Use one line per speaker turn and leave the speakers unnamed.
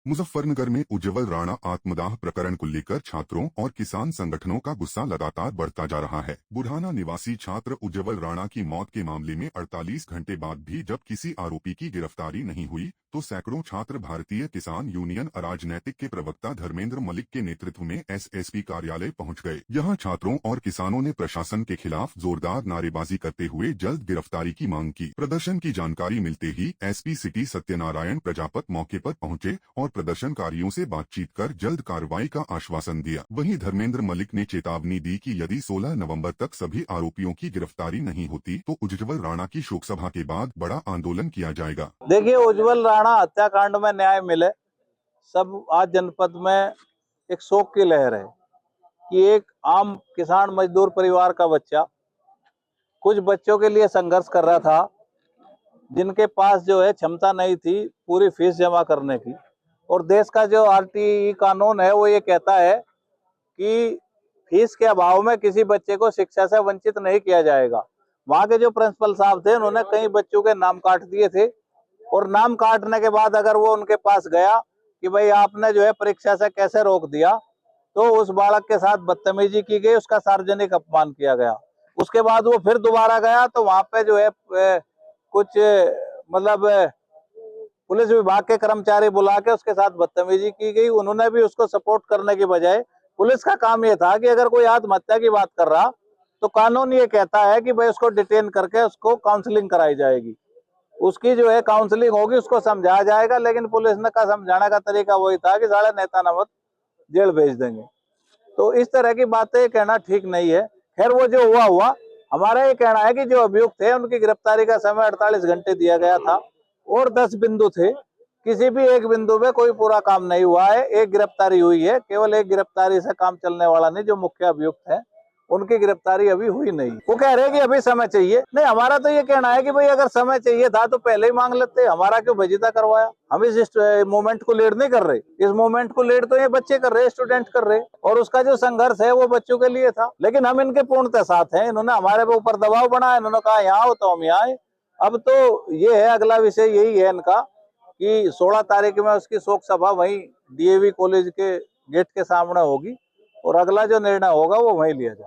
मुजफ्फरनगर में उज्जवल राणा आत्मदाह प्रकरण को लेकर छात्रों और किसान संगठनों का गुस्सा लगातार बढ़ता जा रहा है। बुढ़ाना निवासी छात्र उज्जवल राणा की मौत के मामले में 48 घंटे बाद भी जब किसी आरोपी की गिरफ्तारी नहीं हुई तो सैकड़ों छात्र भारतीय किसान यूनियन अराजनैतिक के प्रवक्ता धर्मेंद्र मलिक के नेतृत्व में एसएसपी कार्यालय पहुंच गए। यहां छात्रों और किसानों ने प्रशासन के खिलाफ जोरदार नारेबाजी करते हुए जल्द गिरफ्तारी की मांग की। प्रदर्शन की जानकारी मिलते ही एसपी सिटी सत्यनारायण प्रजापत मौके पर पहुंचे और प्रदर्शनकारियों से बातचीत कर जल्द कार्रवाई का आश्वासन दिया। वहीं धर्मेंद्र मलिक ने चेतावनी दी कि यदि 16 नवंबर तक सभी आरोपियों की गिरफ्तारी नहीं होती तो उज्जवल राणा की शोक सभा के बाद बड़ा आंदोलन किया जाएगा।
देखिए, उज्जवल राणा हत्याकांड में न्याय मिले, सब आज जनपद में एक शोक की लहर है कि एक आम किसान मजदूर परिवार का बच्चा कुछ बच्चों के लिए संघर्ष कर रहा था, जिनके पास जो है क्षमता नहीं थी पूरी फीस जमा करने की। और देश का जो आरटीई कानून है वो ये कहता है कि फीस के अभाव में किसी बच्चे को शिक्षा से वंचित नहीं किया जाएगा। वहाँ के जो प्रिंसिपल साहब थे उन्होंने कई बच्चों के नाम काट दिए थे और नाम काटने के बाद अगर वो उनके पास गया कि भाई आपने जो है परीक्षा से कैसे रोक दिया, तो उस बालक के साथ बदतमीजी की गई, उसका सार्वजनिक अपमान किया गया। उसके बाद वो फिर दोबारा गया तो वहां पे जो है कुछ मतलब पुलिस विभाग के कर्मचारी बुला के उसके साथ बदतमीजी की गई। उन्होंने भी उसको सपोर्ट करने की बजाय, पुलिस का काम ये था कि अगर कोई आत्महत्या की बात कर रहा तो कानून ये कहता है कि भाई उसको डिटेन करके उसको काउंसलिंग कराई जाएगी, उसकी जो है काउंसलिंग होगी, उसको समझाया जाएगा। लेकिन पुलिस ने का समझाने का तरीका वही था कि साले नेता नमक जेल भेज देंगे। तो इस तरह की बातें कहना ठीक नहीं है। खैर, वो जो हुआ, हमारा ये कहना है कि जो अभियुक्त थे उनकी गिरफ्तारी का समय 48 घंटे दिया गया था और 10 बिंदु थे, किसी भी एक बिंदु में कोई पूरा काम नहीं हुआ है। एक गिरफ्तारी हुई है, केवल एक गिरफ्तारी से काम चलने वाला नहीं। जो मुख्य अभियुक्त है उनकी गिरफ्तारी अभी हुई नहीं। वो कह रहे हैं कि अभी समय चाहिए। नहीं, हमारा तो ये कहना है कि भाई अगर समय चाहिए था तो पहले ही मांग लेते, हमारा क्यों भेजीता करवाया। हम इस मूवमेंट को लीड नहीं कर रहे, इस मूवमेंट को लीड तो ये बच्चे कर रहे, स्टूडेंट कर रहे, और उसका जो संघर्ष है वो बच्चों के लिए था। लेकिन हम इनके पूर्णतः साथ हैं। इन्होंने हमारे ऊपर दबाव बनाया, इन्होंने कहा यहाँ हो तो हम यहाँ आए। अब तो ये है, अगला विषय यही है इनका कि 16 तारीख में उसकी शोक सभा वहीं डीएवी कॉलेज के गेट के सामने होगी और अगला जो निर्णय होगा वो वहीं लिया जाए।